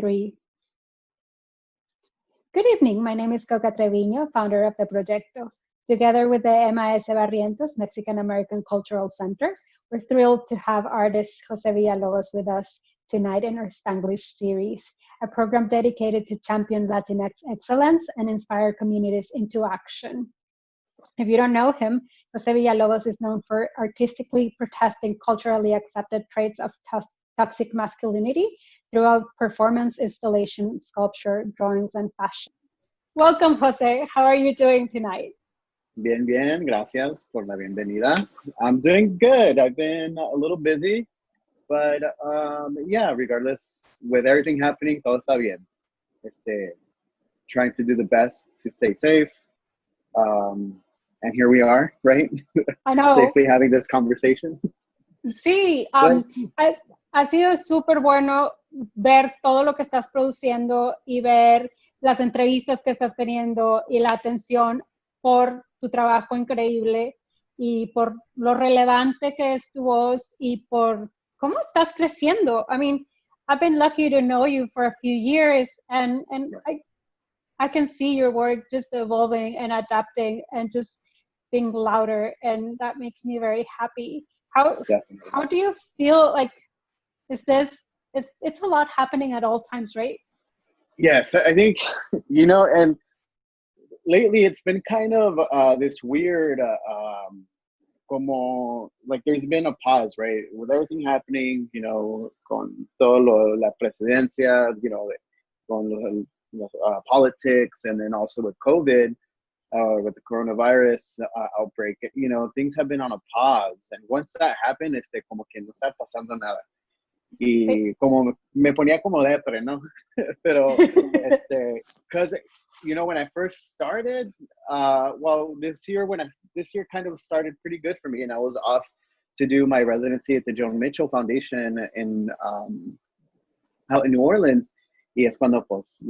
3. Good evening, my name is Coca Treviño, founder of the Proyecto. Together with the MAS Barrientos Mexican-American Cultural Center, we're thrilled to have artist José Villalobos with us tonight in our Spanglish series, a program dedicated to champion Latinx excellence and inspire communities into action. If you don't know him, José Villalobos is known for artistically protesting culturally accepted traits of toxic masculinity throughout performance, installation, sculpture, drawings, and fashion. Welcome, José. How are you doing tonight? Bien, bien. Gracias por la bienvenida. I'm doing good. I've been a little busy, but yeah, regardless, with everything happening, todo está bien. Trying to do the best to stay safe. And here we are, right? I know. Safely having this conversation. Sí, ha sido súper bueno ver todo lo que estás produciendo y ver las entrevistas que estás teniendo y la atención por tu trabajo increíble y por lo relevante que es tu voz y por cómo estás creciendo. I mean, I've been lucky to know you for a few years and I can see your work just evolving and adapting and just being louder, and that makes me very happy. How do you feel like it's a lot happening at all times, right? Yes, I think, and lately it's been kind of this weird, como, like there's been a pause, right? With everything happening, con todo la presidencia, con politics, and then also with COVID, with the coronavirus outbreak, things have been on a pause. And once that happened, como que no está pasando nada. Y como me ponía como depre, ¿no? Pero, because, when I first started, this year kind of started pretty good for me, and I was off to do my residency at the Joan Mitchell Foundation out in New Orleans. Y es cuando, pues,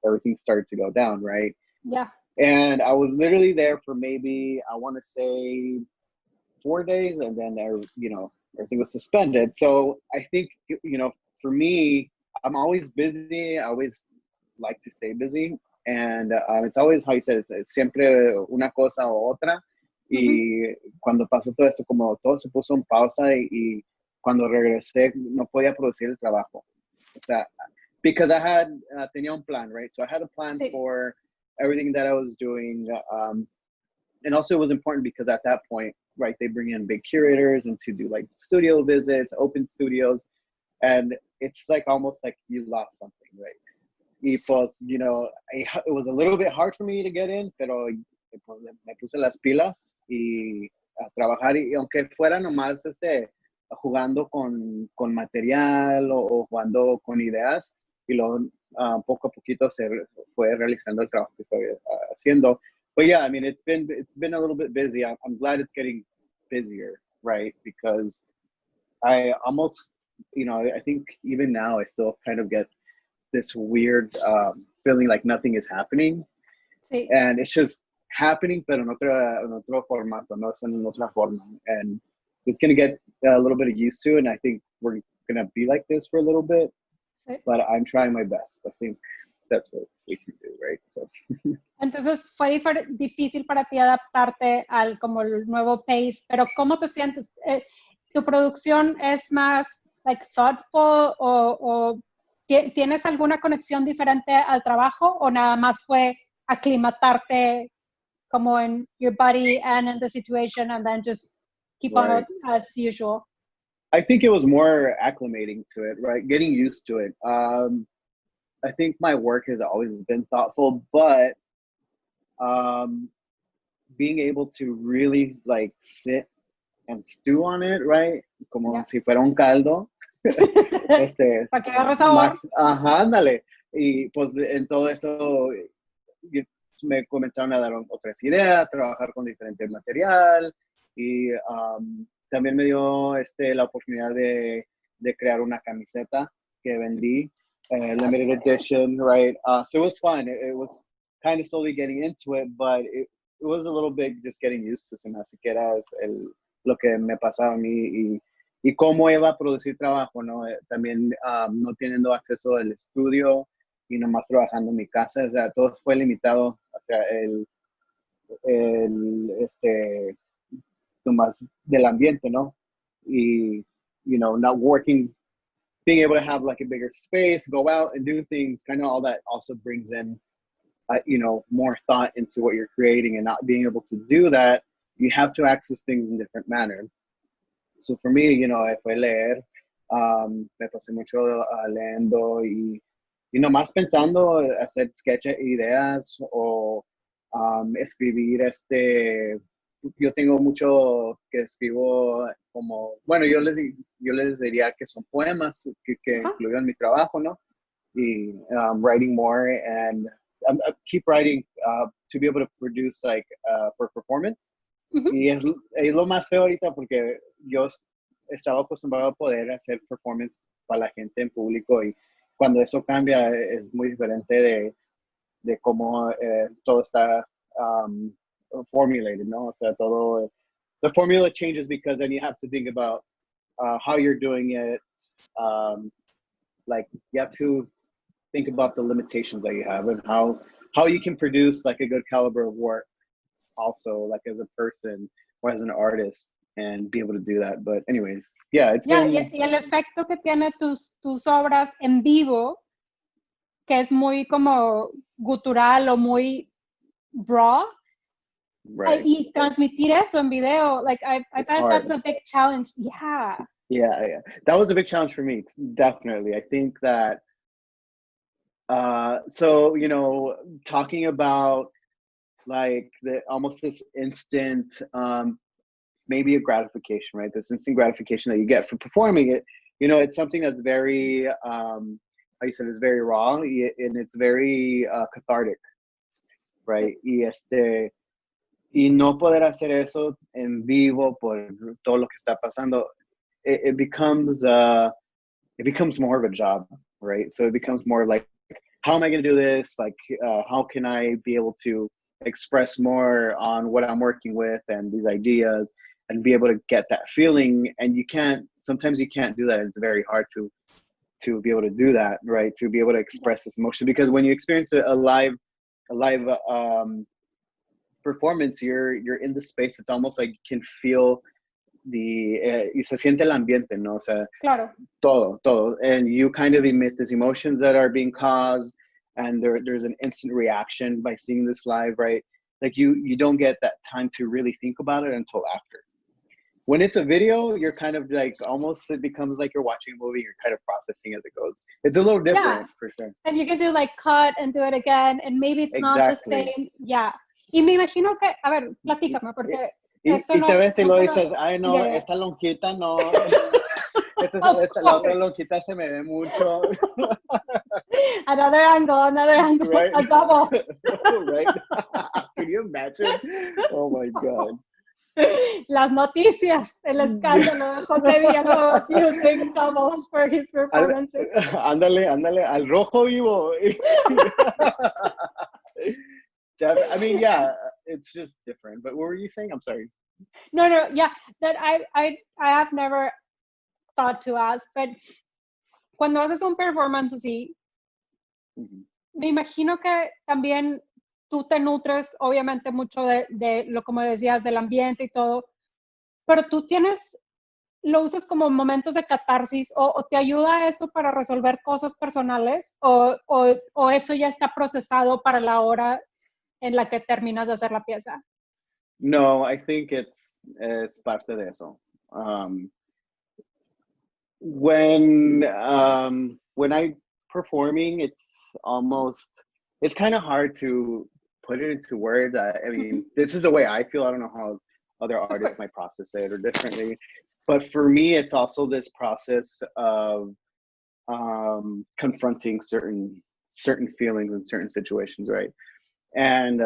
everything started to go down, right? Yeah. And I was literally there for maybe, I want to say 4 days, and then everything was suspended. So I think, for me, I'm always busy. I always like to stay busy. And it's always how you said, it's siempre una cosa o otra. Y cuando pasó todo esto, como todo se puso en pausa, y cuando regresé no podía producir el trabajo. O sea, because I had, tenía un plan, right? So I had a plan for everything that I was doing. And also it was important because at that point, right, they bring in big curators and to do like studio visits, open studios. And it's like almost like you lost something, right? Y pues, it was a little bit hard for me to get in, pero me puse las pilas y a trabajar. Y aunque fuera nomás jugando con material o jugando con ideas, y luego poco a poquito se fue realizando el trabajo que estoy haciendo. But yeah, I mean, it's been a little bit busy. I'm glad it's getting busier, right? Because I almost, I think even now I still kind of get this weird feeling like nothing is happening. Sí. And it's just happening, pero en otro formato, no es en otra forma. And it's going to get a little bit used to, and I think we're going to be like this for a little bit. Sí. But I'm trying my best. I think that's what we can do, right? So. Entonces fue difícil para ti adaptarte al como el nuevo pace, pero ¿cómo te sientes? ¿Tu producción es más like thoughtful o tienes alguna conexión diferente al trabajo o nada más fue aclimatarte como en your body and in the situation and then just keep on as usual? I think it was more acclimating to it, right? Getting used to it. I think my work has always been thoughtful, but being able to really like sit and stew on it, right? Como si fuera un caldo. Para que agarre sabor. Más, ándale. Y pues en todo eso me comenzaron a dar otras ideas, trabajar con diferente material, y también me dio la oportunidad de crear una camiseta que vendí, limited edition, right? So it was fun. It was kind of slowly getting into it, but it was a little bit just getting used to, se me hace que era lo que me pasaba a mí, y cómo iba a producir trabajo, ¿no? También no teniendo acceso al estudio y nomás trabajando en mi casa, o sea, todo fue limitado, o sea, nomás del ambiente, ¿no? Y, you know, not working, being able to have like a bigger space, go out and do things, kind of all that also brings in, you know, more thought into what you're creating, and not being able to do that, you have to access things in different manner. So for me, you know, fue leer, me pasé mucho leyendo y nomás pensando hacer sketches, ideas o escribir yo tengo mucho que escribo como, bueno, yo les diría que son poemas que incluyen mi trabajo, ¿no? Y writing more, and I keep writing to be able to produce like for performance. Y es lo más feo ahorita porque yo estaba acostumbrado a poder hacer performance para la gente en público, y cuando eso cambia es muy diferente de cómo todo está formulated, ¿no? O sea, todo, the formula changes because then you have to think about how you're doing it. Like you have to think about the limitations that you have and how you can produce like a good caliber of work also, like as a person or as an artist, and be able to do that. But anyways, yeah, it's been... Y el efecto que tiene tus obras en vivo, que es muy como gutural o muy raw, right. Y transmitir eso en video, like I thought that's a big challenge. Yeah, that was a big challenge for me, definitely. I think that so, you know, talking about like almost this instant maybe a gratification, right? This instant gratification that you get from performing it, you know, it's something that's very how you said, it's very raw, and it's very cathartic, right? Y no poder hacer eso en vivo por todo lo que está pasando, it becomes more of a job, right? So it becomes more like, how am I going to do this? Like, how can I be able to express more on what I'm working with and these ideas, and be able to get that feeling? And sometimes you can't do that. It's very hard to be able to do that, right? To be able to express this emotion, because when you experience a live performance, you're in the space. It's almost like you can feel y se siente el ambiente, ¿no? O sea, claro. todo. And you kind of emit these emotions that are being caused, and there's an instant reaction by seeing this live, right? Like you don't get that time to really think about it until after. When it's a video, you're kind of like, almost, it becomes like you're watching a movie, you're kind of processing as it goes. It's a little different, for sure. And you can do like cut and do it again, and maybe it's not the same. Yeah. Y me imagino que, a ver, platícame, porque... Y te ves y lo dices, ay no, esta lonjita no, la otra lonjita se me ve mucho. Another angle, right? A double. Right? Can you imagine? Oh my God. Las noticias, el escándalo de José Villalobos using doubles for his performances. Ándale, al rojo vivo. I mean, yeah, it's just different. But what were you saying? I'm sorry. No, yeah, that I have never thought to ask, but cuando haces un performance así, me imagino que también tú te nutres, obviamente, mucho de lo, como decías, del ambiente y todo, pero tú lo usas como momentos de catarsis, o te ayuda eso para resolver cosas personales, o eso ya está procesado para la hora en la que terminas de hacer la pieza. No, I think it's parte de eso. When I'm performing, it's kind of hard to put it into words. I mean, this is the way I feel. I don't know how other artists might process it or differently, but for me, it's also this process of confronting certain feelings in certain situations, right? And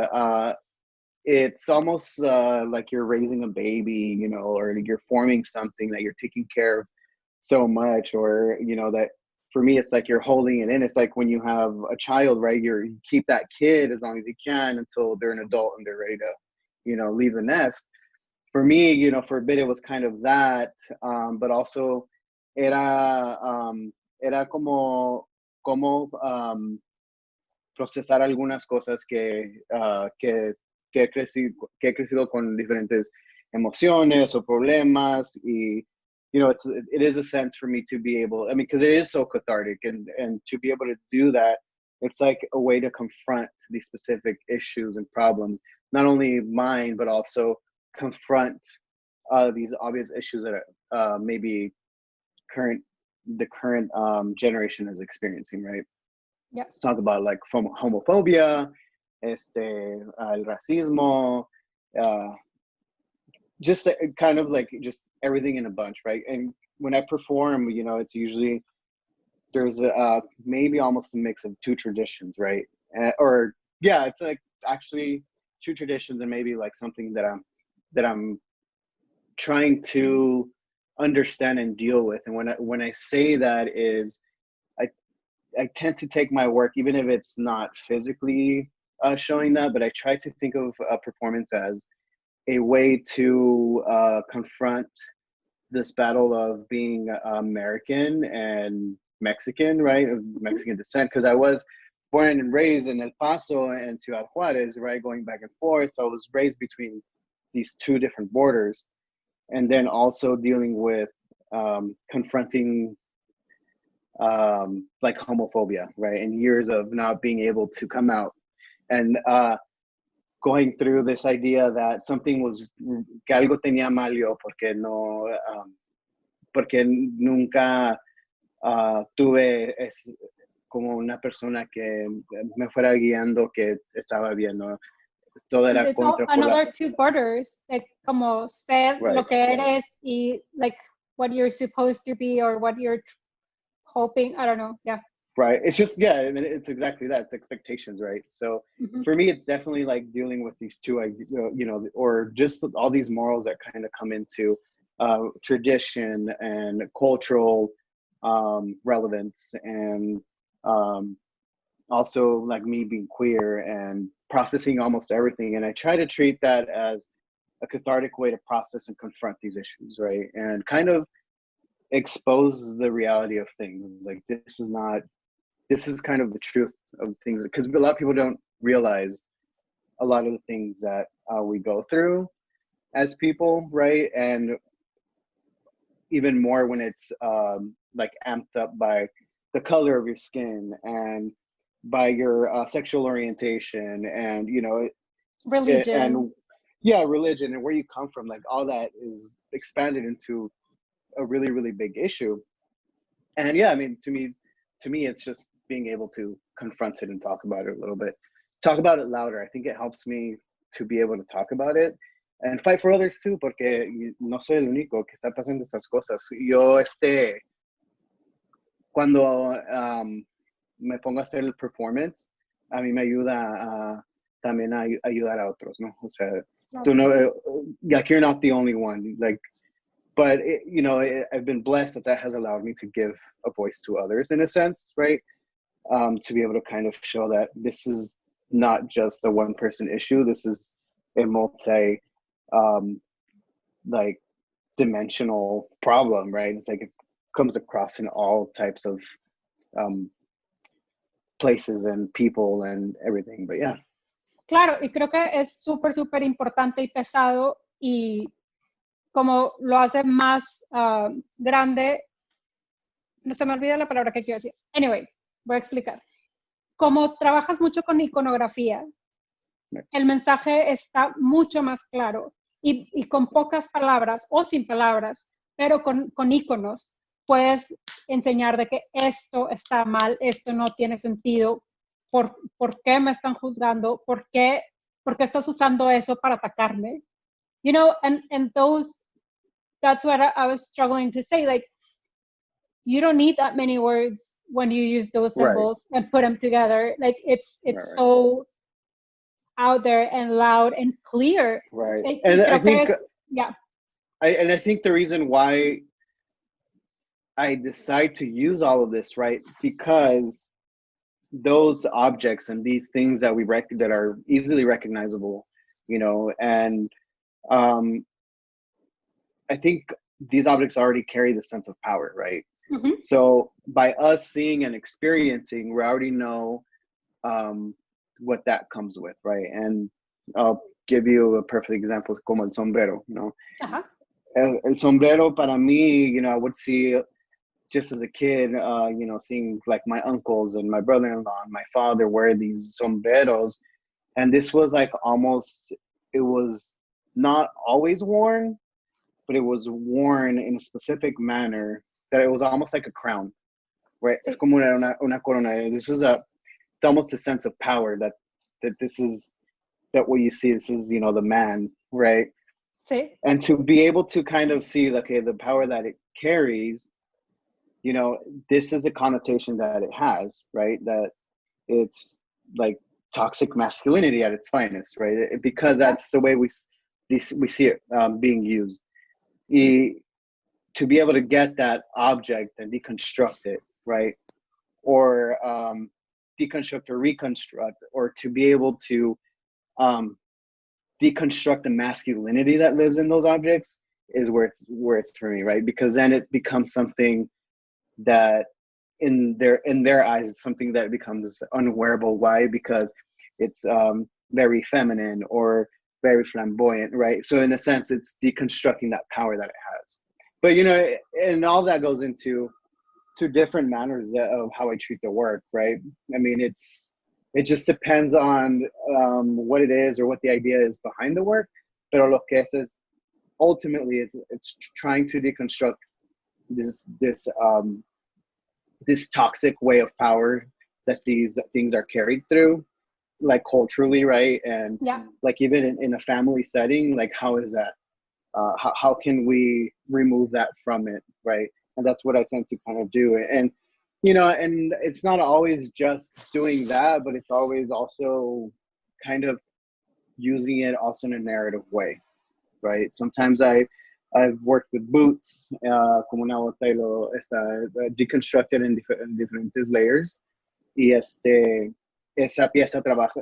it's almost like you're raising a baby, you know, or you're forming something that you're taking care of so much, or, you know, that for me, it's like you're holding it in. It's like when you have a child, right? You keep that kid as long as you can until they're an adult and they're ready to, you know, leave the nest. for me, you know, for a bit it was kind of that, but also era como procesar algunas cosas que he crecido con diferentes emociones o problemas, y you know, it is a sense for me to be able, I mean, because it is so cathartic, and to be able to do that, it's like a way to confront these specific issues and problems, not only mine, but also confront these obvious issues that maybe the current generation is experiencing, right? Yeah. Let's talk about like homophobia, el racismo, just kind of like just everything in a bunch, right? And when I perform, you know, it's usually there's maybe almost a mix of two traditions, right? Or yeah, it's like actually two traditions, and maybe like something that I'm trying to understand and deal with. And when I say that is I tend to take my work, even if it's not physically showing that, but I try to think of a performance as a way to confront this battle of being American and Mexican, right? Of Mexican descent, because I was born and raised in El Paso and Ciudad Juarez, right? Going back and forth. So I was raised between these two different borders. And then also dealing with confronting like homophobia, right? And years of not being able to come out, and going through this idea that something was, que algo tenía mal yo porque no, porque nunca tuve como una persona que me fuera guiando que estaba bien, ¿no? Todo era contra another two borders, like como ser right. Lo que eres y like what you're supposed to be or what you're hoping, I don't know, yeah. Right, it's just, yeah, I mean, it's exactly that, it's expectations, right? So for me, it's definitely like dealing with these two, you know, or just all these morals that kind of come into tradition and cultural relevance, and also like me being queer and processing almost everything. And I try to treat that as a cathartic way to process and confront these issues, right? And kind of expose the reality of things. Like this is kind of the truth of things, because a lot of people don't realize a lot of the things that we go through as people, right? And even more when it's like amped up by the color of your skin and by your sexual orientation, and you know, religion, and yeah, religion, and where you come from. Like all that is expanded into a really, really big issue. And yeah, I mean, to me, it's just being able to confront it and talk about it a little bit, talk about it louder. I think it helps me to be able to talk about it and fight for others too, porque no soy el único que está pasando estas cosas. Yo, cuando me pongo a hacer el performance, a mí me ayuda también a ayudar a otros, ¿no? O sea, tú no, like, you're not the only one, like, but you know, I've been blessed that has allowed me to give a voice to others in a sense, right? To be able to kind of show that this is not just a one person issue. This is a multi, like, dimensional problem, right? It's like it comes across in all types of places and people and everything, but yeah. Claro, y creo que es súper, súper importante y pesado, y como lo hace más grande, no se me olvida la palabra que quiero decir. Anyway, voy a explicar. Como trabajas mucho con iconografía, el mensaje está mucho más claro, y con pocas palabras o sin palabras, pero con iconos, puedes enseñar de que esto está mal, esto no tiene sentido, por qué me están juzgando, por qué estás usando eso para atacarme. You know, and that's what I was struggling to say. Like, you don't need that many words when you use those symbols and put them together. Like, it's so out there and loud and clear. Right. And I think, yeah. And I think the reason why I decide to use all of this, right, because those objects and these things that that are easily recognizable, you know, and I think these objects already carry the sense of power, right? Mm-hmm. So by us seeing and experiencing, we already know what that comes with, right? And I'll give you a perfect example, como el sombrero, you know. Uh-huh. El sombrero para mí, you know, I would see just as a kid, you know, seeing like my uncles and my brother-in-law and my father wear these sombreros. And this was like almost, it was not always worn, but it was worn in a specific manner that it was almost like a crown, right? Es como una corona. This is it's almost a sense of power that this is, that what you see, this is, you know, the man, right? Sí. And to be able to kind of see, okay, the power that it carries, you know, this is a connotation that it has, right? That it's like toxic masculinity at its finest, right? Because that's the way we see it being used. To be able to get that object and deconstruct it, right? Or deconstruct or reconstruct, or to be able to deconstruct the masculinity that lives in those objects is where it's for me, right? Because then it becomes something that in their eyes, it's something that becomes unwearable. Why? Because it's very feminine or very flamboyant, right? So in a sense, it's deconstructing that power that it has. But you know, and all that goes into two different manners of how I treat the work, right? I mean, it just depends on what it is or what the idea is behind the work. Pero lo que es ultimately it's trying to deconstruct this toxic way of power that these things are carried through, like culturally, right? And like even in a family setting, like how is that? How can we remove that from it, right? And that's what I tend to kind of do. And you know, and it's not always just doing that, but it's always also kind of using it also in a narrative way, right? Sometimes I've worked with boots, como una bota y está deconstructed in diferentes layers. Y esa pieza trabaja,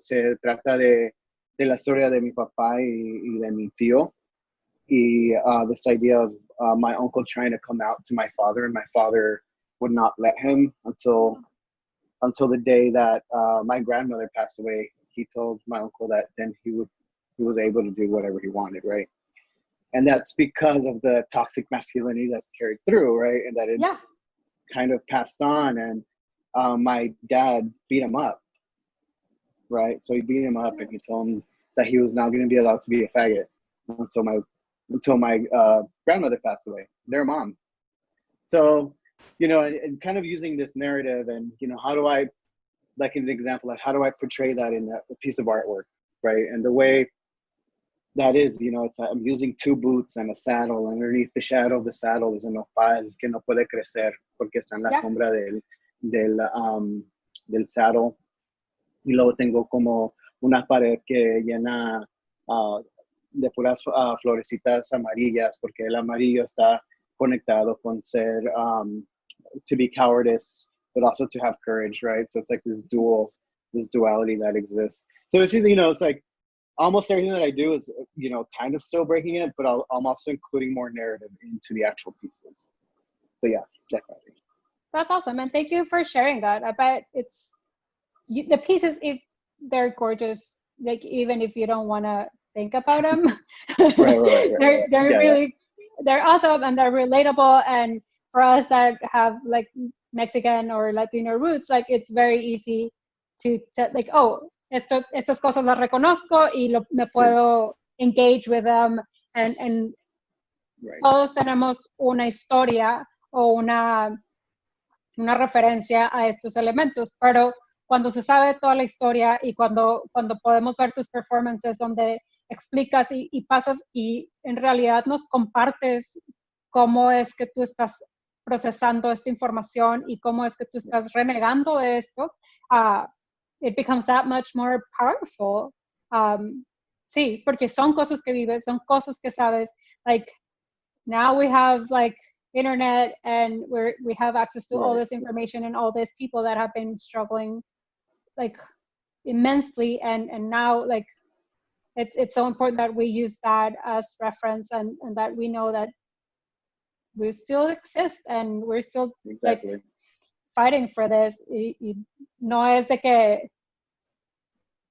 se trata de la historia de mi papá y de mi tío. Y this idea of my uncle trying to come out to my father, and my father would not let him until the day that my grandmother passed away. He told my uncle that then he was able to do whatever he wanted, right? And that's because of the toxic masculinity that's carried through, right? And that it's kind of passed on. And my dad beat him up, right? So he beat him up and he told him that he was not going to be allowed to be a faggot until my grandmother passed away, their mom. So, you know, and kind of using this narrative, and, you know, how do I, like an example, like how do I portray that in a piece of artwork, right? And the way that is, you know, I'm using two boots and a saddle. Underneath the shadow of the saddle is a nopal que no puede crecer porque está en la sombra del saddle. Y luego tengo como una pared que llena de puras florecitas amarillas, porque el amarillo está conectado con ser, to be cowardice, but also to have courage, right? So it's like this duality that exists. So it's, you know, it's like almost everything that I do is, you know, kind of still breaking it, but I'm also including more narrative into the actual pieces. But yeah, definitely. That's awesome. And thank you for sharing that. I bet the pieces, if they're gorgeous, like even if you don't want to think about them, right. they're really, they're awesome and they're relatable. And for us that have like Mexican or Latino roots, like it's very easy to like, oh, estas cosas las reconozco y me puedo engage with them. And todos tenemos una historia o una referencia a estos elementos, pero cuando se sabe toda la historia y cuando podemos ver tus performances donde explicas y pasas y en realidad nos compartes cómo es que tú estás procesando esta información y cómo es que tú estás renegando de esto, it becomes that much more powerful. Sí, porque son cosas que vives, son cosas que sabes. Like, now we have like internet and we have access to all this information and all these people that have been struggling like immensely, and now like it's so important that we use that as reference, and that we know that we still exist and we're still like fighting for this. No es de que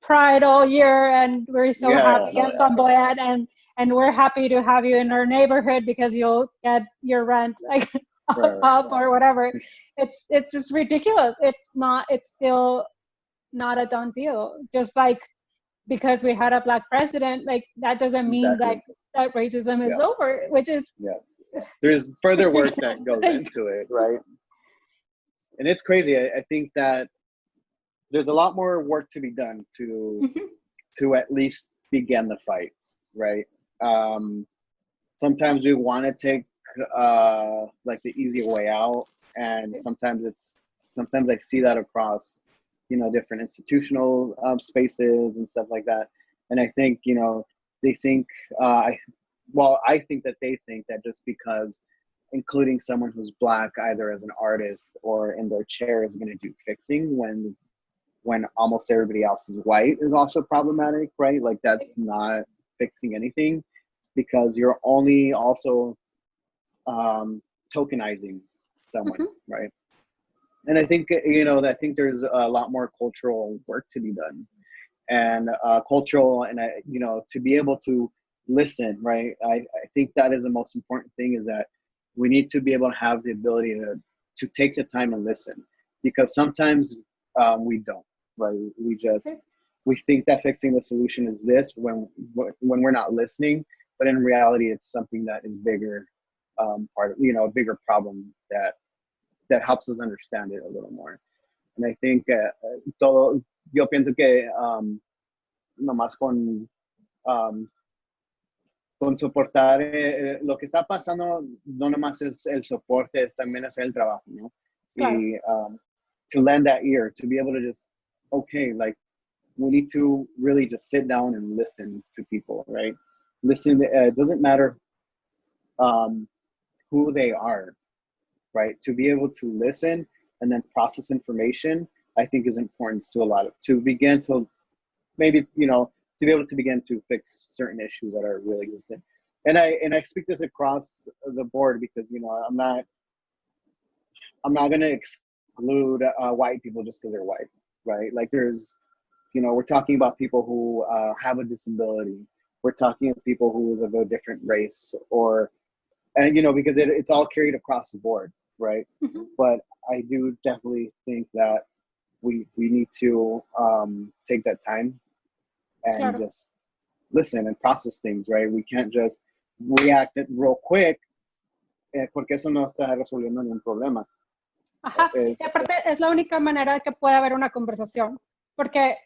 Pride all year and we're so happy and flamboyant, and we're happy to have you in our neighborhood because you'll get your rent like up or whatever. It's just ridiculous. It's still not a done deal. Just like because we had a Black president, like that doesn't mean that racism is over, which is there's further work that goes into it, right? And it's crazy. I think that there's a lot more work to be done to at least begin the fight, right? Sometimes we want to take like the easy way out, and sometimes I see that across, you know, different institutional spaces and stuff like that. And I think, you know, they think I think that they think that just because including someone who's Black either as an artist or in their chair is going to do fixing when almost everybody else is white is also problematic, right? Like that's not fixing anything, because you're only also tokenizing someone, right? And I think, you know, I think there's a lot more cultural work to be done, and cultural, and you know, to be able to listen, right? I think that is the most important thing, is that we need to be able to have the ability to take the time and listen, because sometimes we don't, right? We think that fixing the solution is this when we're not listening, but in reality, it's something that is bigger, part of, you know, a bigger problem that helps us understand it a little more. And I think yo pienso que nomás con soportar lo que está pasando, no nomás es el soporte, es también hacer el trabajo, ¿no? Claro. Y to lend that ear, to be able to just, okay, like we need to really just sit down and listen to people, right? Listen, it doesn't matter who they are, right? To be able to listen and then process information, I think is important to begin to maybe, you know, to be able to begin to fix certain issues that are really existing. And I speak this across the board because, you know, I'm not going to exclude white people just because they're white, right? Like there's, you know, we're talking about people who have a disability. We're talking about people who is of a different race, and you know, because it's all carried across the board, right? But I do definitely think that we need to take that time and just listen and process things, right? We can't just react real quick, porque eso no está resolviendo ningún problema. Ajá, y aparte es la única manera que puede haber una conversación, porque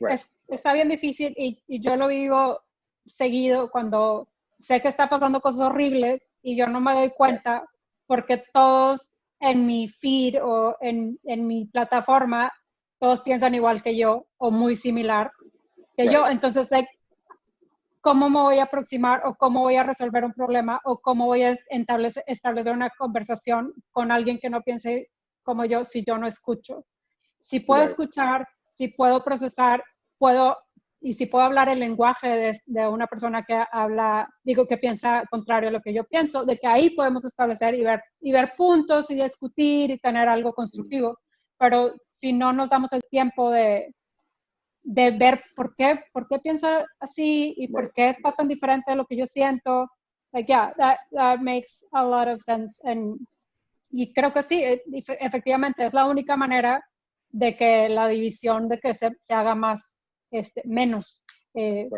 está bien difícil, y yo lo vivo seguido cuando sé que está pasando cosas horribles y yo no me doy cuenta, porque todos en mi feed o en mi plataforma, todos piensan igual que yo o muy similar que yo. Entonces, like, ¿cómo me voy a aproximar o cómo voy a resolver un problema o cómo voy a establecer una conversación con alguien que no piense como yo si yo no escucho? Si puedo escuchar, si puedo procesar, y si puedo hablar el lenguaje de una persona que que piensa contrario a lo que yo pienso, de que ahí podemos establecer y ver puntos y discutir y tener algo constructivo. Pero si no nos damos el tiempo de ver por qué piensa así y por qué está tan diferente de lo que yo siento, like, that makes a lot of sense. Y creo que sí, efectivamente es la única manera de que la división, de que se haga más, menos,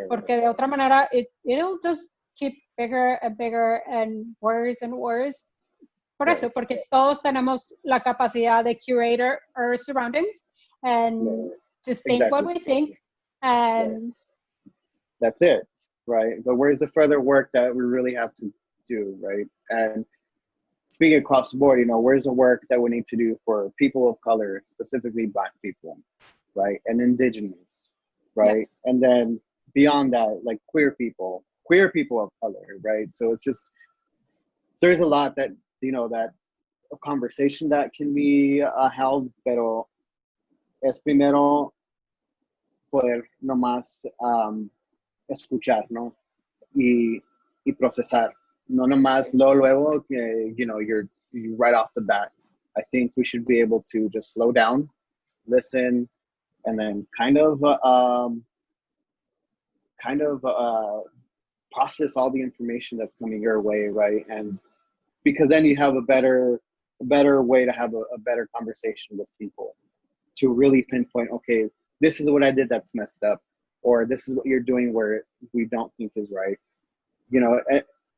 porque de otra manera it'll just keep bigger and bigger and worse. Por eso, porque todos tenemos la capacidad de curate our surroundings and just think what we think, and that's it, right? But where's the further work that we really have to do, right? And speaking across the board, you know, where's the work that we need to do for people of color, specifically Black people, right? And Indigenous, right? And then beyond that, like queer people of color, right? So it's just, there's a lot that, you know, that a conversation that can be held, pero es primero poder nomás escuchar, ¿no? Y procesar. No nomás luego, you know, you're right off the bat. I think we should be able to just slow down, listen, and then kind of process all the information that's coming your way, right? And because then you have a better way to have a better conversation with people, to really pinpoint, okay, this is what I did that's messed up, or this is what you're doing where we don't think is right, you know.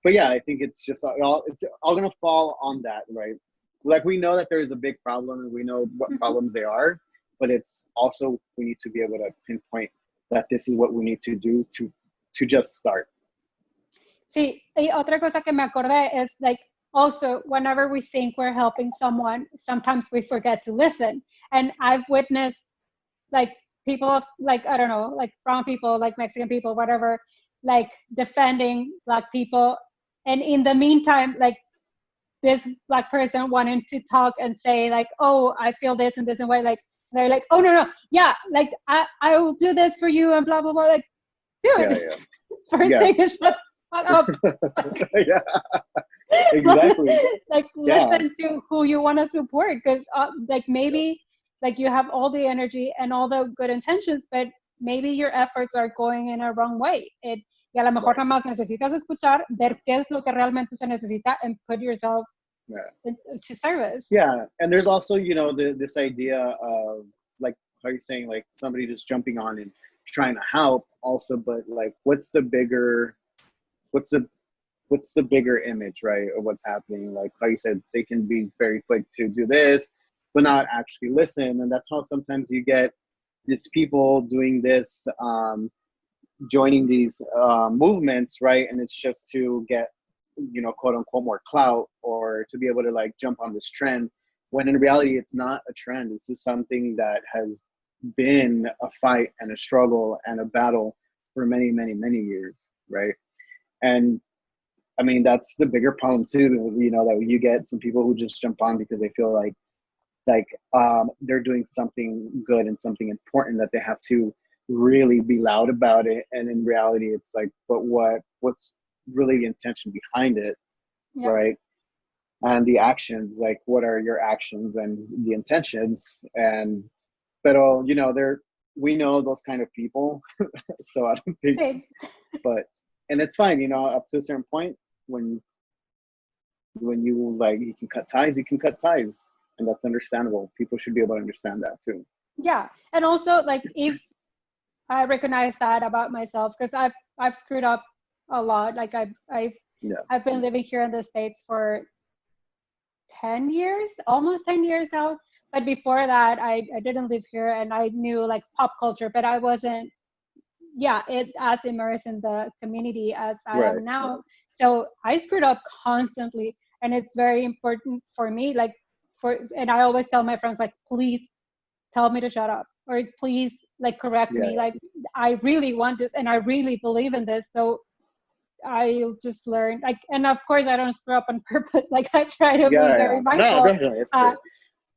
But yeah, I think it's all gonna fall on that, right? Like, we know that there is a big problem and we know what problems they are, but it's also, we need to be able to pinpoint that this is what we need to do to just start. Sí, y otra cosa que me acordé is, like, also, whenever we think we're helping someone, sometimes we forget to listen. And I've witnessed, like, people, like, I don't know, like brown people, like Mexican people, whatever, like defending Black people. And in the meantime, like, this Black person wanting to talk and say, like, oh, I feel this and this and way, like, they're like, oh, no, yeah, like, I will do this for you and blah, blah, blah. Like, dude, first thing is shut up. Yeah, exactly. Like, listen to who you want to support, because like, maybe like you have all the energy and all the good intentions, but maybe your efforts are going in a wrong way. Y a lo mejor nada más necesitas escuchar, ver qué es lo que realmente se necesita, and put yourself to service. Yeah, and there's also, you know, this idea of, like, how you're saying, like, somebody just jumping on and trying to help also, but like, what's the bigger image, right, of what's happening? Like how you said, they can be very quick to do this but not actually listen, and that's how sometimes you get these people doing this, joining these movements, right? And it's just to get, you know, quote unquote, more clout, or to be able to like jump on this trend, when in reality it's not a trend. This is something that has been a fight and a struggle and a battle for many, many, many years, right? And I mean, that's the bigger problem too, you know, that you get some people who just jump on because they feel like they're doing something good and something important, that they have to really be loud about it. And in reality, it's like, but what's really the intention behind it, right? And the actions, like, what are your actions and the intentions? And pero, you know, we know those kind of people. So I don't think, and it's fine, you know, up to a certain point, when you like, you can cut ties, and that's understandable. People should be able to understand that too. Yeah, and also, like, if I recognize that about myself, because I've screwed up a lot. Like, I've been living here in the States for 10 years, almost 10 years now. But before that, I didn't live here, and I knew like pop culture, but I wasn't as immersed in the community as I am now. So I screwed up constantly, and it's very important for me, like, and I always tell my friends, like, please tell me to shut up, or please, like, correct me. Like, I really want this, and I really believe in this. So I'll just learn, like, and of course I don't screw up on purpose. Like, I try to be very mindful. No, definitely.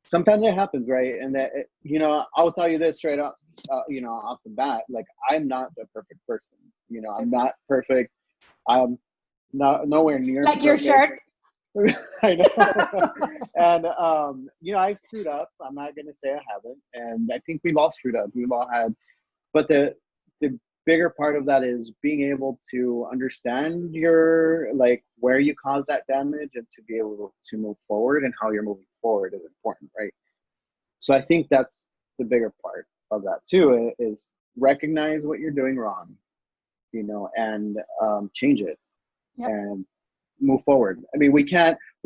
Sometimes it happens, right? And that, you know, I'll tell you this straight up, you know, off the bat, like, I'm not the perfect person. You know, I'm not perfect. I'm not nowhere near like perfect. Your shirt. I know. And you know, I've screwed up. I'm not gonna say I haven't, and I think we've all screwed up. We've all had, but the bigger part of that is being able to understand your, like, where you caused that damage, and to be able to move forward, and how you're moving forward is important, right? So I think that's the bigger part of that too, is recognize what you're doing wrong, you know, and change it and move forward. I mean, we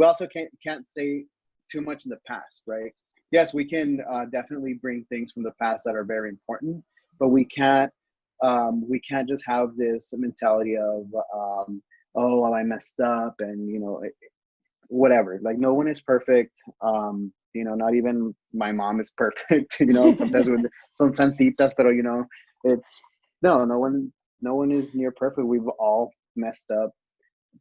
also can't say too much in the past, right? Yes, we can definitely bring things from the past that are very important, but we can't just have this mentality of oh, well, I messed up, and, you know, whatever. Like, no one is perfect. You know, not even my mom is perfect. You know, sometimes with some santitas, pero, you know, it's no one is near perfect. We've all messed up.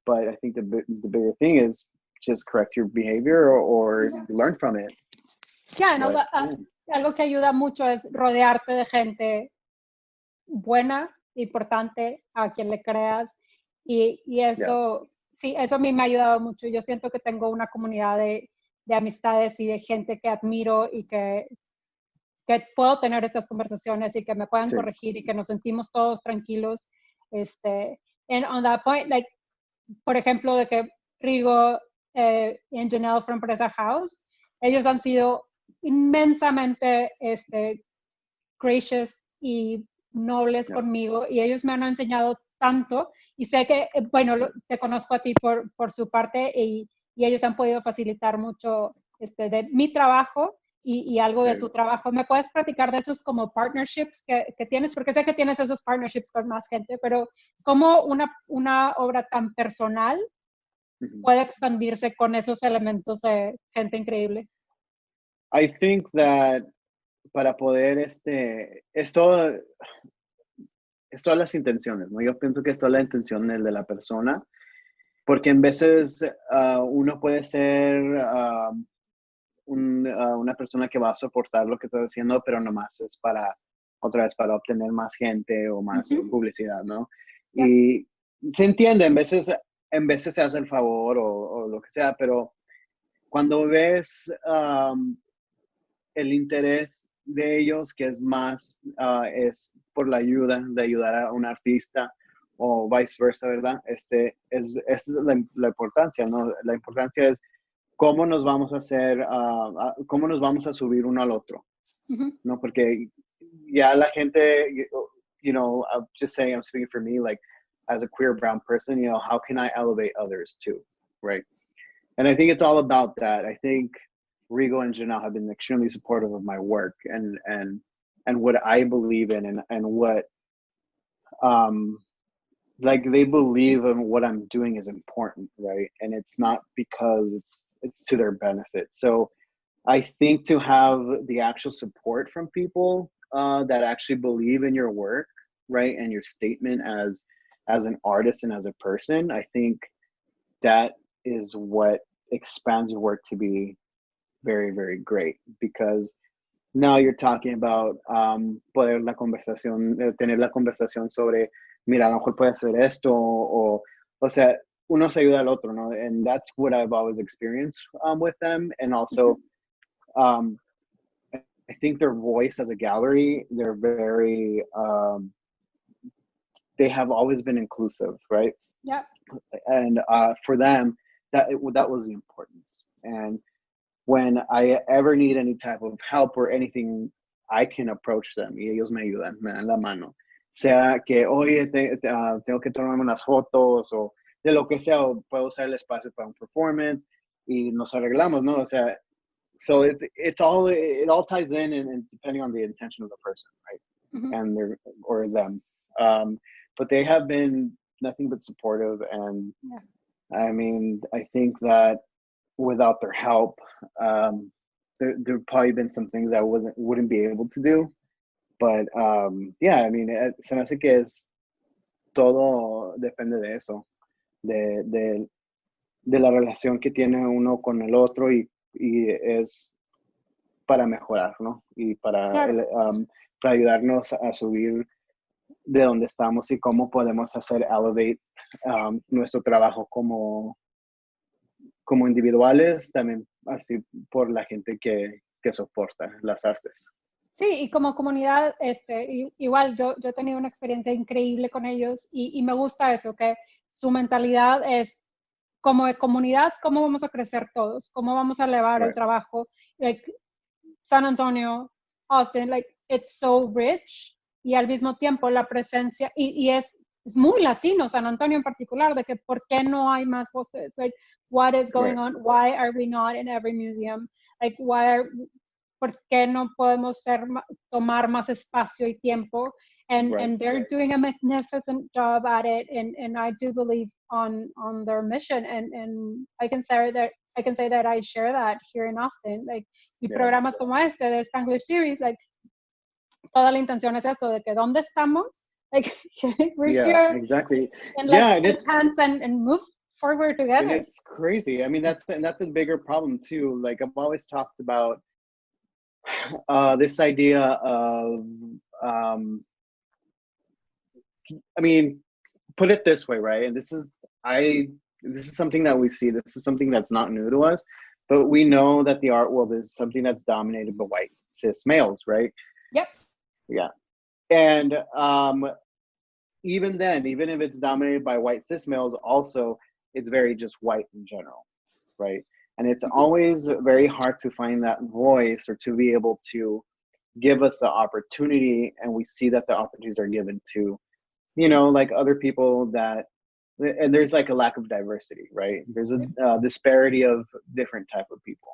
But I think the bigger thing is just correct your behavior, or learn from it. Yeah, no, algo que ayuda mucho es rodearte de gente buena, importante a quien le creas. Y eso, sí, eso a mí me ha ayudado mucho. Yo siento que tengo una comunidad de amistades y de gente que admiro y que puedo tener estas conversaciones y que me puedan corregir y que nos sentimos todos tranquilos. And on that point, like, por ejemplo, de que Rigo y Janelle from Presa House, ellos han sido inmensamente gracious y nobles conmigo, y ellos me han enseñado tanto, y sé que, bueno, te conozco a ti por su parte, y ellos han podido facilitar mucho de mi trabajo y algo de tu trabajo. ¿Me puedes platicar de esos como partnerships que tienes? Porque sé que tienes esos partnerships con más gente, pero ¿cómo una obra tan personal puede expandirse con esos elementos de gente increíble? I think that para poder, es todas las intenciones, ¿no? Yo pienso que es toda la intención de la persona, porque en veces uno puede ser una persona que va a soportar lo que estás haciendo, pero nomás es otra vez, para obtener más gente o más publicidad, ¿no? Y se entiende, en veces se hace el favor o lo que sea, pero cuando ves el interés de ellos, que es más, es por la ayuda, de ayudar a un artista o viceversa, ¿verdad? Es la importancia, ¿no? La importancia es cómo nos vamos a hacer, cómo nos vamos a subir uno al otro, ¿no? Porque ya la gente, you know, I'm just saying, I'm speaking for me, like, as a queer brown person, you know, how can I elevate others too, right? And I think it's all about that. I think Rigo and Janelle have been extremely supportive of my work and what I believe in and what like they believe in what I'm doing is important, right? And it's not because it's to their benefit. So I think to have the actual support from people that actually believe in your work, right, and your statement as an artist and as a person, I think that is what expands your work to be very, very great, because now you're talking about tener la conversación sobre, mira, a lo mejor puede hacer esto, o sea, uno se ayuda al otro, ¿no? And that's what I've always experienced with them. And also, I think their voice as a gallery, they're very, they have always been inclusive, right? Yeah. And for them, that was the importance. And when I ever need any type of help or anything, I can approach them y ellos me ayudan, me dan la mano. Sea que, oye, tengo que tomarme unas fotos o de lo que sea, o puedo usar el espacio para un performance y nos arreglamos, ¿no? O sea, so it all ties in and depending on the intention of the person, right? And or them. But they have been nothing but supportive, and I mean, I think that without their help, there'd probably been some things I wouldn't be able to do. But yeah, I mean, se me hace que todo depende de eso, de la relación que tiene uno con el otro y es para mejorar, ¿no? Y para ayudarnos a subir de donde estamos y cómo podemos hacer elevate nuestro trabajo como individuales, también así por la gente que soporta las artes. Sí, y como comunidad, igual yo he tenido una experiencia increíble con ellos y me gusta eso, que su mentalidad es como de comunidad, cómo vamos a crecer todos, cómo vamos a elevar el trabajo. Like, San Antonio, Austin, like, it's so rich, y al mismo tiempo la presencia, y es muy latino, San Antonio en particular, de que por qué no hay más voces, like, what is going on, why are we not in every museum, like, por qué no podemos tomar más espacio y tiempo, and they're doing a magnificent job at it, and I do believe on their mission, and I can say that I share that here in Austin, like, y programas como de Spanglish Series, like, toda la intención es eso, de que ¿dónde estamos? Like, we're here. Exactly. And let's hands and move forward together. And it's crazy. I mean, that's a bigger problem too. Like, I've always talked about this idea of I mean, put it this way, right? And this is something that we see. This is something that's not new to us, but we know that the art world is something that's dominated by white cis males, right? Yep. Yeah. And even then, even if it's dominated by white cis males, also it's very just white in general, right? And it's always very hard to find that voice or to be able to give us the opportunity, and we see that the opportunities are given to, you know, like other people that, and there's like a lack of diversity, right? There's a disparity of different type of people.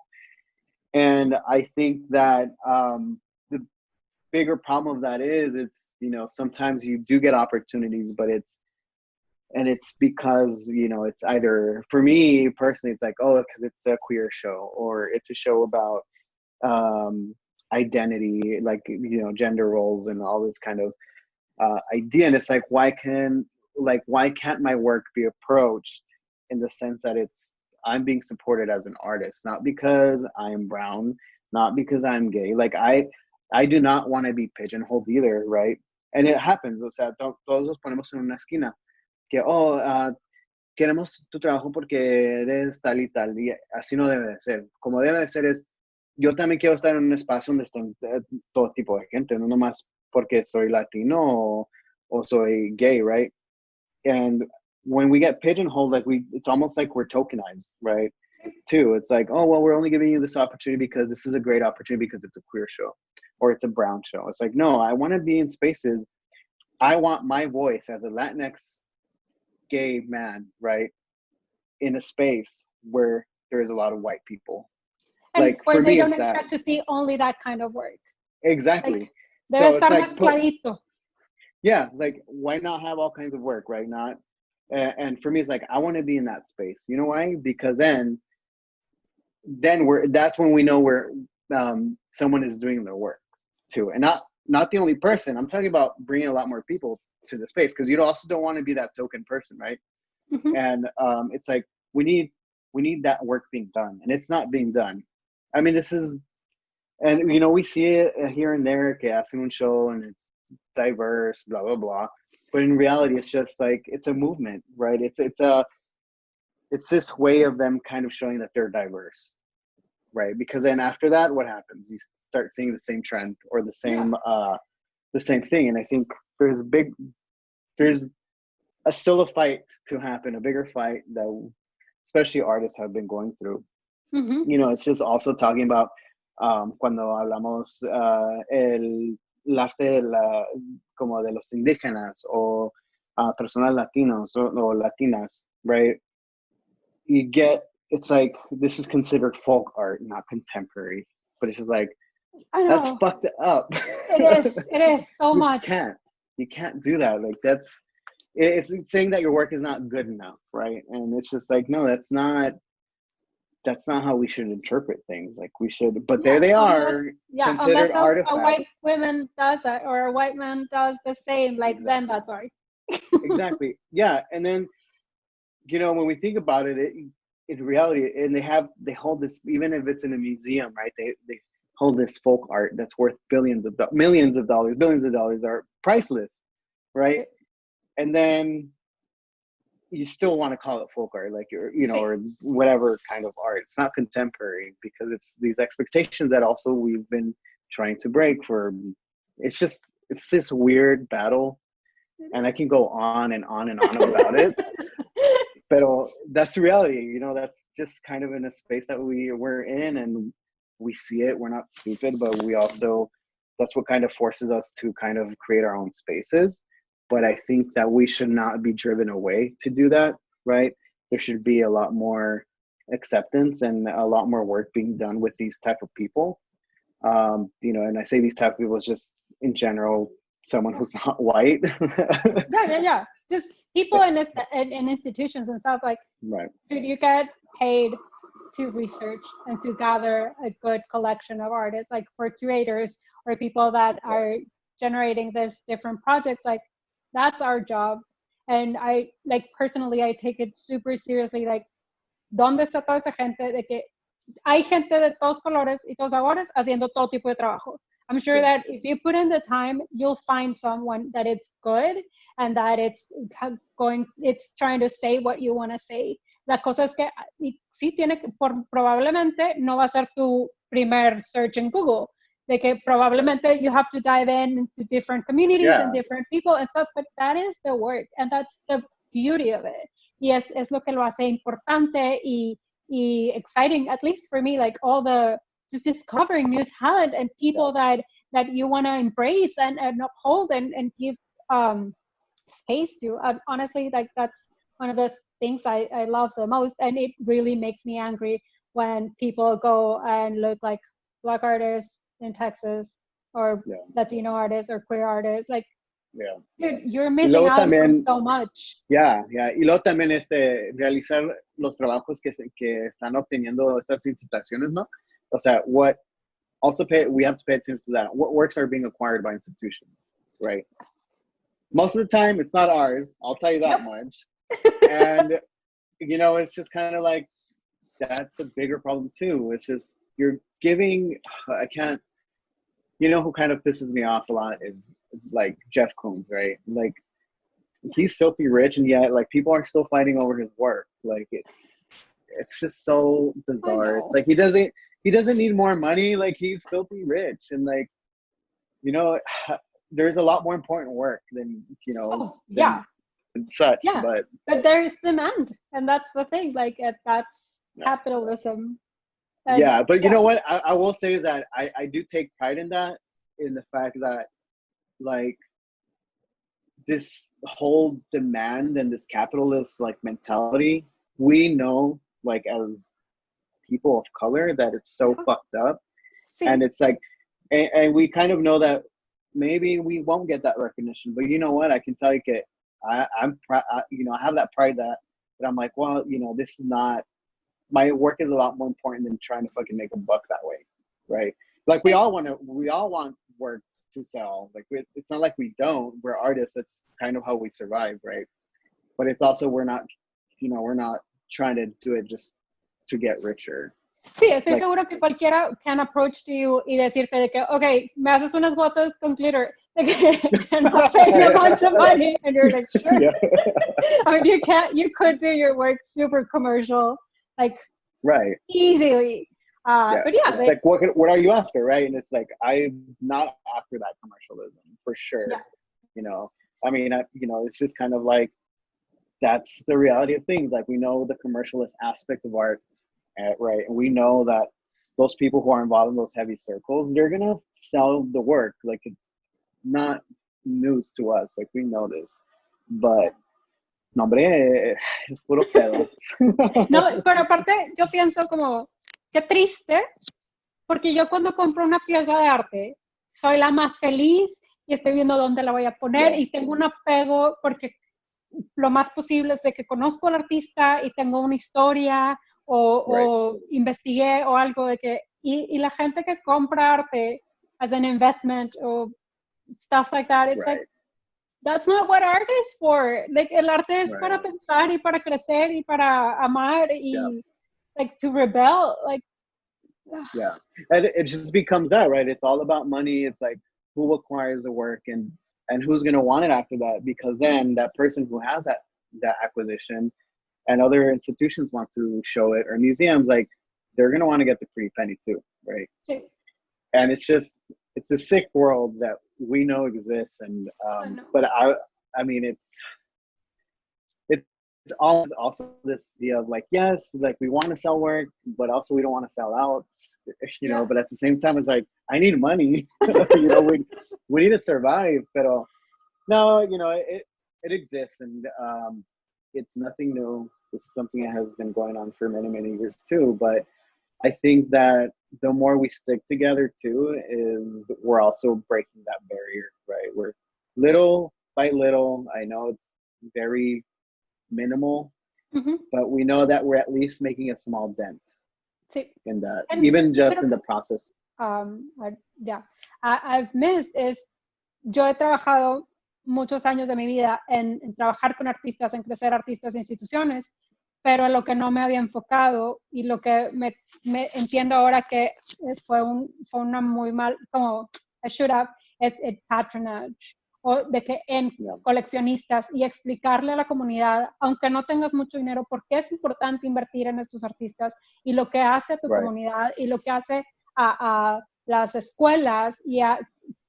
And I think that the bigger problem of that is, it's, you know, sometimes you do get opportunities, but it's because, you know, it's either, for me personally, it's like, oh, because it's a queer show, or it's a show about identity, like, you know, gender roles and all this kind of idea. And it's like, why can't my work be approached in the sense that I'm being supported as an artist, not because I'm brown, not because I'm gay. Like, I do not want to be pigeonholed either, right? And it happens, o sea, todos nos ponemos en una esquina, que, queremos tu trabajo porque eres tal y tal, y así no debe de ser. Como debe de ser es, yo también quiero estar en un espacio donde estén todo tipo de gente, no nomás porque soy latino o soy gay, right? And when we get pigeonholed, like, it's almost like we're tokenized, right? Too. It's like, oh, well, we're only giving you this opportunity because this is a great opportunity because it's a queer show or it's a brown show. It's like, no, I want to be in spaces. I want my voice as a Latinx gay man, right, in a space where there is a lot of white people. And like, where for they me, don't it's expect to see only that kind of work. Exactly. Like, so it's like, mezcladito. Yeah, like, why not have all kinds of work, right? Not, and for me, it's like, I want to be in that space. You know why? Because then that's when we know where someone is doing their work too, and not the only person. I'm talking about bringing a lot more people to the space, because you also don't want to be that token person, right? Mm-hmm. And it's like, we need that work being done, and it's not being done. I mean, and you know, we see it here and there, que hacen un show and it's diverse, blah blah blah, but in reality, it's just like, it's a movement, right? It's this way of them kind of showing that they're diverse, right? Because then after that, what happens? You start seeing the same trend or the same thing. And I think there's still a fight to happen, a bigger fight that especially artists have been going through. Mm-hmm. You know, it's just also talking about cuando hablamos el arte como de los indígenas o personas latinos o latinas, right? It's like, this is considered folk art, not contemporary, but it's just like, that's fucked up. It is so much. You can't do that. Like, it's saying that your work is not good enough, right? And it's just like, no, that's not how we should interpret things. Like, we should, but there they are, considered artifacts. A white woman does that, or a white man does the same, like, exactly. Then that's art. Exactly. Yeah. And then, you know, when we think about it, in reality, and they hold this, even if it's in a museum, right? They hold this folk art that's worth millions of dollars, are priceless, right? And then you still want to call it folk art, like, you know, or whatever kind of art. It's not contemporary, because it's these expectations that also we've been trying to break for. It's this weird battle, and I can go on and on and on about it. But that's the reality, you know. That's just kind of in a space that we're in, and we see it. We're not stupid, but we also, that's what kind of forces us to kind of create our own spaces. But I think that we should not be driven away to do that, right? There should be a lot more acceptance and a lot more work being done with these type of people. You know, and I say these type of people is just in general, someone who's not white. Yeah. Just people in institutions and stuff, like, right. Dude, you get paid to research and to gather a good collection of artists, like, for curators or people that are generating this different projects, like, that's our job. And I, like, personally, I take it super seriously. Like, ¿dónde está toda esta gente? De que hay gente de todos colores y todos sabores haciendo todo tipo de trabajo. I'm sure that if you put in the time, you'll find someone that it's good and that it's trying to say what you want to say. La cosa es que sí tiene que, probablemente no va a ser tu primer search en Google, de que probablemente you have to dive into different communities and different people and stuff, but that is the work, and that's the beauty of it. Y es lo que lo hace importante y exciting, at least for me, like all the, just discovering new talent and people that you want to embrace and uphold and give space to. Honestly, like that's one of the things I love the most, and it really makes me angry when people go and look like Black artists in Texas or Latino artists or queer artists. Like, dude, you're missing out on so much. Y luego también realizar los trabajos que están obteniendo estas instituciones, ¿no? O sea, we have to pay attention to that. What works are being acquired by institutions, right? Most of the time, it's not ours. I'll tell you that much. And, it's just kind of like, that's a bigger problem too. It's just, you're giving, who kind of pisses me off a lot is like Jeff Koons, right? Like, he's filthy rich, and yet like people are still fighting over his work. Like, it's just so bizarre. It's like he doesn't need more money. Like, he's filthy rich, and like, there's a lot more important work than such. But there's demand, and that's the thing. Like, that's capitalism. And, but you know what I will say is that I do take pride in that, in the fact that like this whole demand and this capitalist like mentality, we know like as people of color that it's so fucked up. And it's like, and we kind of know that maybe we won't get that recognition, but you know what, I can tell you that I have that pride that I'm like, well, this is not, my work is a lot more important than trying to fucking make a buck that way, right? Like, we all want work to sell. Like, it's not like we don't. We're artists. That's kind of how we survive, right? But it's also, we're not trying to do it just to get richer. Sí, estoy seguro que cualquiera can approach to you y decirte de que, okay, me haces unas botas con glitter, and I'll pay you a bunch of money, and you're like, sure. I mean, you could do your work super commercial, like, easily. But like what are you after, right? And it's like, I'm not after that commercialism for sure. I mean, it's just kind of like, that's the reality of things. Like, we know the commercialist aspect of art, right? And we know that those people who are involved in those heavy circles, they're gonna sell the work. Like, it's not news to us. Like, we know this, but no, hombre, es puro pedo. No, pero aparte yo pienso como, qué triste, porque yo cuando compro una pieza de arte, soy la más feliz y estoy viendo dónde la voy a poner y tengo un apego, porque lo más posible es de que conozco al artista y tengo una historia o investigué o algo de que, y la gente que compra arte as an investment or stuff like that, it's like, that's not what art is for. Like, el arte es para pensar y para crecer y para amar y like to rebel. Like, and it just becomes that, right? It's all about money. It's like, who acquires the work and who's going to want it after that, because then that person who has that acquisition and other institutions want to show it, or museums, like, they're going to want to get the pretty penny too, right? And it's a sick world that we know exists, and but I mean, it's also this idea of like, yes, like, we want to sell work, but also we don't want to sell out, but at the same time, it's like, I need money. We need to survive. Pero no, it exists, and it's nothing new. This is something that has been going on for many, many years too. But I think that the more we stick together too, is we're also breaking that barrier, right? We're little by little. I know it's very minimal, but we know that we're at least making a small dent in that, and even just in the process. I've missed is, yo he trabajado muchos años de mi vida en trabajar con artistas, en crecer artistas e instituciones, pero lo que no me había enfocado y lo que me entiendo ahora que fue una muy mal, como I should have, es el patronage o de que en coleccionistas y explicarle a la comunidad, aunque no tengas mucho dinero, por qué es importante invertir en estos artistas y lo que hace a tu comunidad y lo que hace a las escuelas y a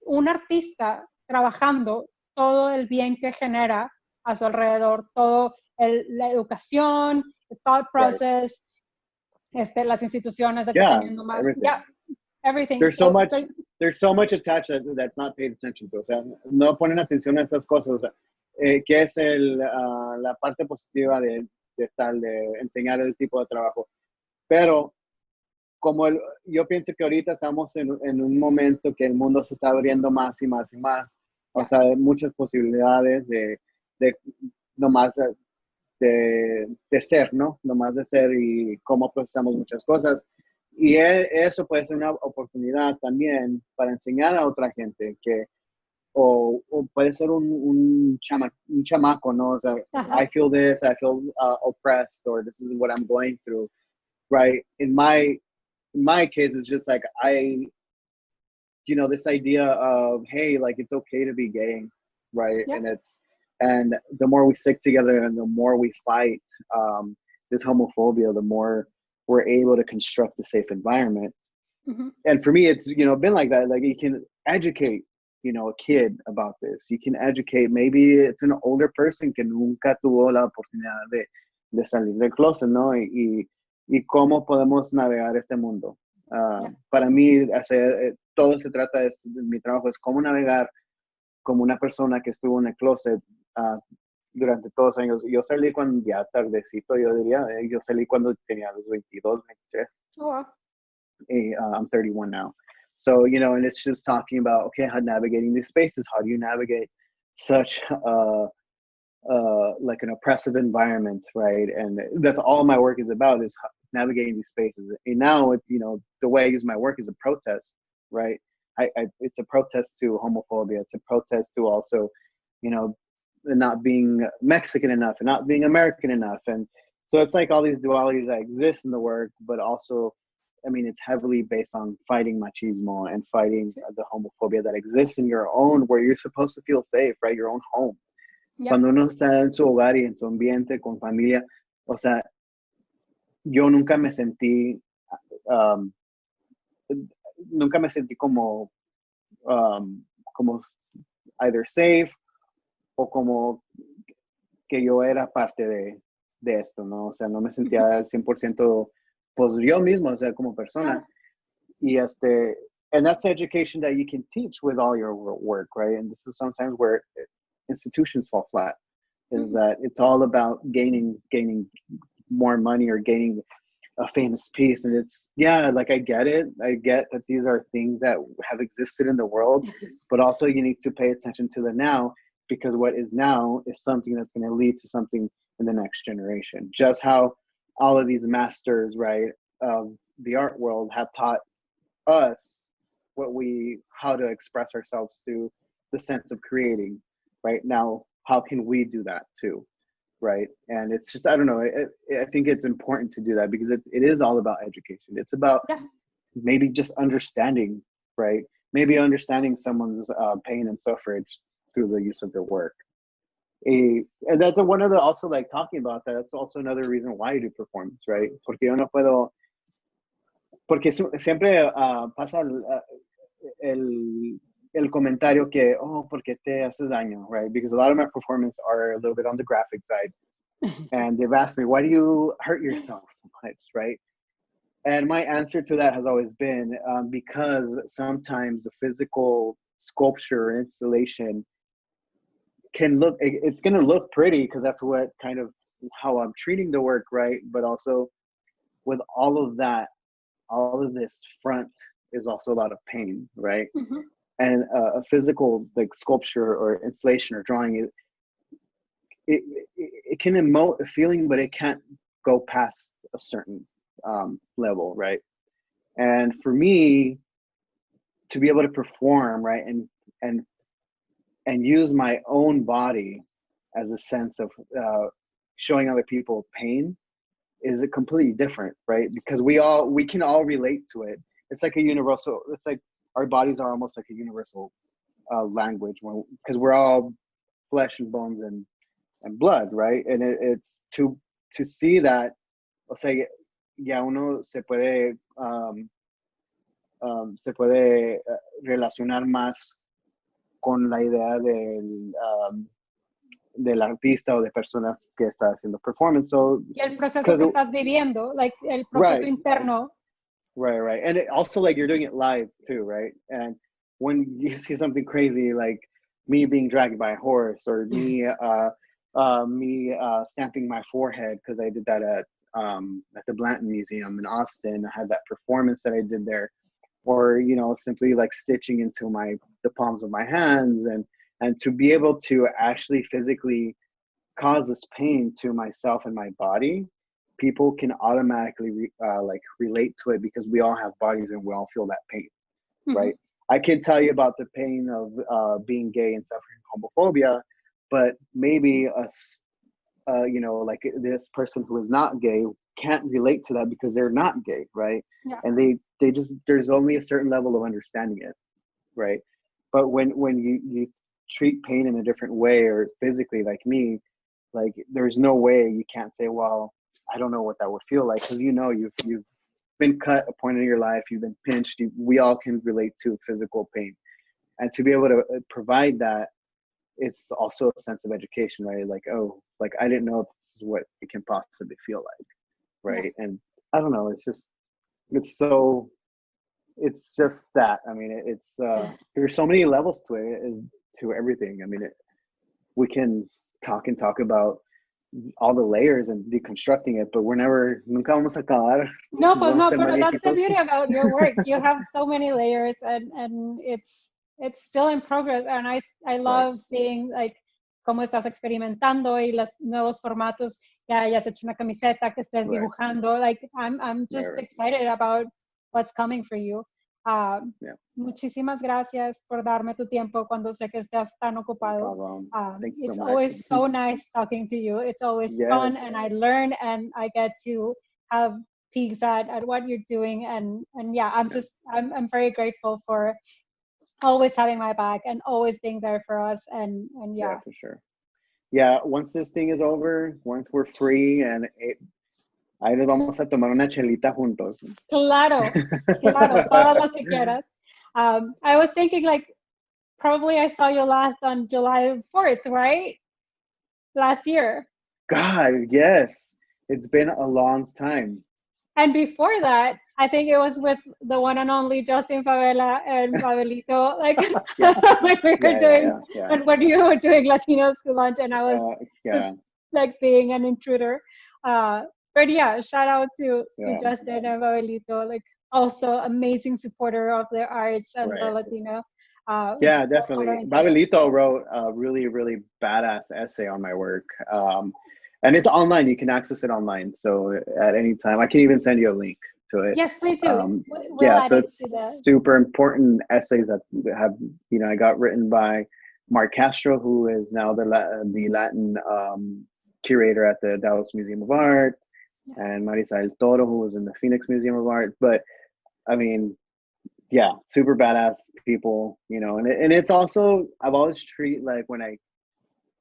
un artista trabajando todo el bien que genera a su alrededor, todo la educación, el thought process, las instituciones de que teniendo más. Everything. There's so much attached that's not paid attention to. O sea, no ponen atención a estas cosas. O sea, que es la parte positiva de enseñar el tipo de trabajo. Pero yo pienso que ahorita estamos en un momento que el mundo se está abriendo más y más y más. O sea, hay muchas posibilidades de nomás de ser, ¿no? Nomás de ser y cómo procesamos muchas cosas. Y eso puede ser una oportunidad también para enseñar a otra gente o puede ser un chamaco, ¿no? O sea, I feel this, I feel oppressed, or this is what I'm going through, right? In my case, it's just like this idea of, hey, like it's okay to be gay, right? And the more we stick together and the more we fight this homophobia, the more we're able to construct a safe environment. And for me, it's, been like that. Like you can educate, a kid about this. You can educate, maybe it's an older person que nunca tuvo la oportunidad de salir del closet, ¿no? Y cómo podemos navegar este mundo. Para mí, todo se trata de mi trabajo, es cómo navegar como una persona que estuvo en el closet durante todos los años. Yo salí cuando ya tardecito, yo diría. Yo salí cuando tenía los 22, 23. Oh, wow. I'm 31 now. So, and it's just talking about, okay, how navigating these spaces. How do you navigate such like an oppressive environment, right? And that's all my work is about, is navigating these spaces. And now, the way I use my work is a protest, right? It's a protest to homophobia. It's a protest to also, not being Mexican enough and not being American enough. And so it's like all these dualities that exist in the work, but also, I mean, it's heavily based on fighting machismo and fighting the homophobia that exists in your own, where you're supposed to feel safe, right? Your own home. Cuando uno está en su hogar y en su ambiente con familia, o sea, yo nunca me sentí como either safe o como que yo era parte de esto, ¿no? O sea, no me sentía al 100% pues yo mismo, o sea, como persona. Y and that's education that you can teach with all your work, right? And this is sometimes where institutions fall flat, is that it's all about gaining more money or gaining a famous piece. And it's, like, I get that these are things that have existed in the world, but also you need to pay attention to the now, because what is now is something that's going to lead to something in the next generation. Just how all of these masters, right, of the art world have taught us how to express ourselves through the sense of creating. Right now, how can we do that too? Right. And it's just, I don't know, I think it's important to do that, because it is all about education. It's about maybe just understanding, right? Maybe understanding someone's pain and suffrage through the use of their work. And that's one of the, also, like, talking about that, that's also another reason why you do performance, right? Porque yo no puedo, porque siempre pasa el comentario que, porque te haces daño, right? Because a lot of my performances are a little bit on the graphic side. And they've asked me, why do you hurt yourself so much, right? And my answer to that has always been, because sometimes the physical sculpture and installation it's going to look pretty, because that's what kind of how I'm treating the work, right? But also with all of that, all of this front is also a lot of pain, right? And a physical, like, sculpture or installation or drawing, it can emote a feeling, but it can't go past a certain level, right? And for me to be able to perform, right, and use my own body as a sense of showing other people pain is completely different, right? Because we can all relate to it. It's like a universal, it's like our bodies are almost like a universal language, because we're all flesh and bones and blood, right? And it's to see that, o sea, ya uno se puede relacionar más con la idea del artista o de persona que está haciendo performance. So, y el proceso que estás viviendo, like el proceso interno. Right. And also, like, you're doing it live too, right? And when you see something crazy, like me being dragged by a horse, or me stamping my forehead, because I did that at the Blanton Museum in Austin. I had that performance that I did there, or simply like stitching into the palms of my hands, and to be able to actually physically cause this pain to myself and my body. People can automatically like relate to it, because we all have bodies and we all feel that pain, right? I can tell you about the pain of being gay and suffering homophobia, but maybe like this person who is not gay can't relate to that because they're not gay, right? Yeah. And they just, there's only a certain level of understanding it, right? But when you treat pain in a different way, or physically, like me, like there's no way you can't say, well, I don't know what that would feel like, because you've been cut a point in your life, you've been pinched, we all can relate to physical pain. And to be able to provide that, it's also a sense of education, right? Like, oh, like I didn't know this is what it can possibly feel like, right? Yeah. And I don't know, it's just that. I mean, there's so many levels to it, to everything. I mean, we can talk about all the layers and deconstructing it, but nunca vamos a acabar. No, but that's the beauty about your work. You have so many layers, and it's still in progress. And I love seeing like cómo estás experimentando y los nuevos formatos, que hayas hecho una camiseta, que estés dibujando. Like I'm just excited about what's coming for you. Muchísimas gracias por darme tu tiempo cuando sé que estás tan ocupado. It's always so nice talking to you. It's always fun, and I learn, and I get to have peeks at what you're doing, and yeah, I'm very grateful for always having my back and always being there for us, and yeah, for sure. Yeah, once this thing is over, once we're free, and ahí nos vamos a tomar una chelita juntos. Claro, todas las que quieras. I was thinking, like, probably I saw you last on July 4th, right? Last year. God, yes. It's been a long time. And before that, I think it was with the one and only Justin Favela and Pavelito, like when you were doing Latinos School Lunch, and I was just like being an intruder. But yeah, shout out to Justin and Pavelito, like also amazing supporter of the arts and the Latino. Yeah, definitely. Pavelito wrote a really, really badass essay on my work. And it's online. You can access it online. So at any time, I can even send you a link to it. Yes, please do. So it's super important essays that have, I got written by Mark Castro, who is now the Latin curator at the Dallas Museum of Art, and Marisa El Toro, who was in the Phoenix Museum of Art. But I mean, yeah, super badass people, and it's also, I've always treated, like, when I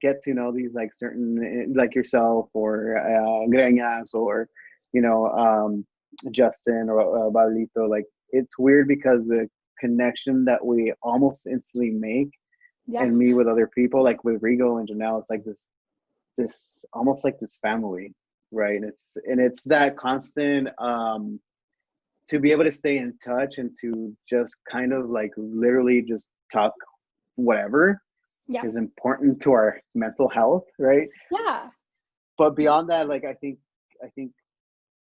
get to know these, like, certain, like yourself, or Greñas, or Justin, or Pablito, like, it's weird because the connection that we almost instantly make, and me with other people, like with Rigo and Janelle, it's like this almost like this family, right? And it's that constant to be able to stay in touch, and to just kind of like literally just talk whatever is important to our mental health, right? Yeah. But beyond that, like, I think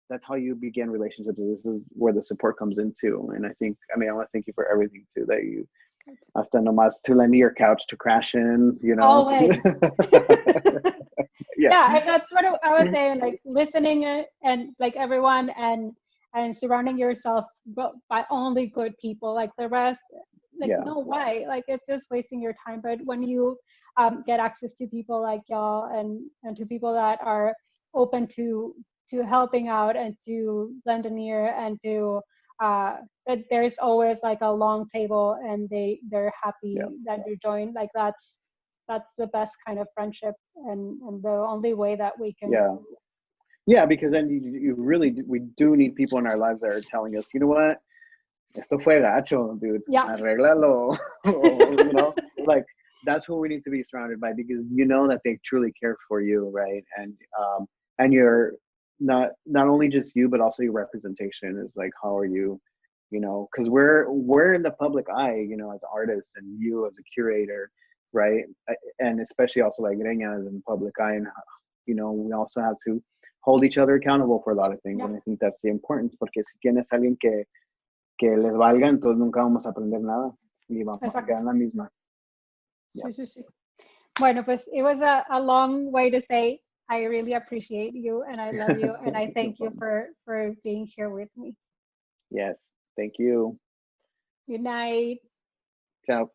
that's how you begin relationships. This is where the support comes in too. And I want to thank you for everything too, that you hasta nomás to lend me your couch to crash in, Always. Yeah, and that's what I was saying, like, listening and like everyone, and surrounding yourself by only good people. Like the rest, like, no way, like, it's just wasting your time. But when you get access to people like y'all, and to people that are open to helping out, and to lend an ear, and to that there's always like a long table and they're happy that you joined. Like that's the best kind of friendship, and the only way that we can. Yeah, because then you really, we do need people in our lives that are telling us, you know what, esto fue gacho, dude. Arréglalo. You know, like that's who we need to be surrounded by, because you know that they truly care for you, right? And you're not only just you, but also your representation is like, how are you? You know, because we're in the public eye, you know, as artists, and you as a curator, right? And especially also like Greña is in the public eye, and you know, we also have to hold each other accountable for a lot of things. And I think that's the importance, porque si tienes alguien que les valga, entonces nunca vamos a aprender nada y vamos a quedar en la misma. Sí. Bueno, pues it was a long way to say I really appreciate you and I love you and I thank you for being here with me. Yes, thank you. Good night. Ciao.